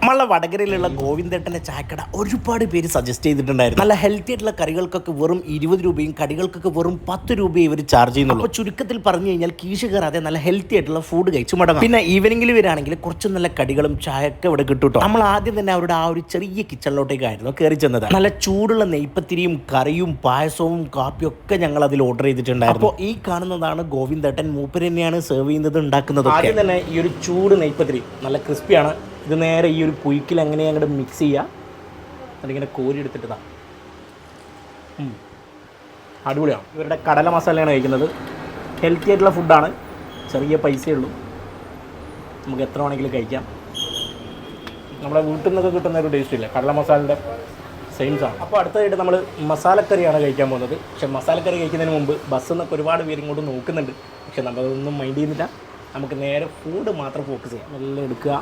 നമ്മളെ വടകരയിലുള്ള ഗോവിന്ദേട്ടൻ്റെ ചായക്കട ഒരുപാട് പേര് സജസ്റ്റ് ചെയ്തിട്ടുണ്ടായിരുന്നു. നല്ല ഹെൽത്തി ആയിട്ടുള്ള കറികൾക്കൊക്കെ വെറും 20 രൂപയും കടികൾക്കൊക്കെ വെറും 10 രൂപയും ഇവർ ചാർജ് ചെയ്യുന്നുള്ളൂ. അപ്പോൾ ചുരുക്കത്തിൽ പറഞ്ഞു കഴിഞ്ഞാൽ കീശ് കയറാതെ നല്ല ഹെൽത്തി ആയിട്ടുള്ള ഫുഡ് കഴിച്ചു മടങ്ങാം. പിന്നെ ഈവനിങ്ങിൽ വരികയാണെങ്കിൽ കുറച്ച് നല്ല കടികളും ചായയൊക്കെ ഇവിടെ കിട്ടും. നമ്മൾ ആദ്യം തന്നെ അവരുടെ ആ ഒരു ചെറിയ കിച്ചണിലോട്ടേക്കായിരുന്നു കയറി ചെന്നത്. നല്ല ചൂടുള്ള നെയ്പ്പത്തിരിയും കറിയും പായസവും കാപ്പിയും ഒക്കെ ഞങ്ങൾ അതിൽ ഓർഡർ ചെയ്തിട്ടുണ്ടായിരുന്നു. അപ്പോൾ ഈ കാണുന്നതാണ് ഗോവിന്ദേട്ടൻ. മൂപ്പര് തന്നെയാണ് സെർവ് ചെയ്യുന്നത്, ഉണ്ടാക്കുന്നത്. ആദ്യം തന്നെ ഈ ഒരു ചൂട് നെയ്പ്പത്തിരി നല്ല ക്രിസ്പിയാണ്. ഇത് നേരെ ഈ ഒരു പുയ്ക്കിൽ എങ്ങനെ അങ്ങോട്ട് മിക്സ് ചെയ്യുക, അതിങ്ങനെ കോരി എടുത്തിട്ട് അടിപൊളിയാണ്. ഇവരുടെ കടല മസാലയാണ് കഴിക്കുന്നത്. ഹെൽത്തി ആയിട്ടുള്ള ഫുഡാണ്, ചെറിയ പൈസയേ ഉള്ളൂ, നമുക്ക് എത്ര വേണമെങ്കിലും കഴിക്കാം. നമ്മുടെ വീട്ടിൽ നിന്നൊക്കെ കിട്ടുന്ന ഒരു ടേസ്റ്റ് ഇല്ല, കടല മസാലയുടെ സെയിം സാണ്. അപ്പോൾ അടുത്തതായിട്ട് നമ്മൾ മസാലക്കറിയാണ് കഴിക്കാൻ പോകുന്നത്. പക്ഷേ മസാലക്കറി കഴിക്കുന്നതിന് മുമ്പ് ബസ്സിൽ നിന്നൊക്കെ ഒരുപാട് പേര് ഇങ്ങോട്ട് നോക്കുന്നുണ്ട്. പക്ഷെ നമ്മളതൊന്നും മൈൻഡ് ചെയ്യുന്നില്ല. നമുക്ക് നേരെ ഫുഡ് മാത്രം ഫോക്കസ് ചെയ്യാം. എല്ലാം എടുക്കുക,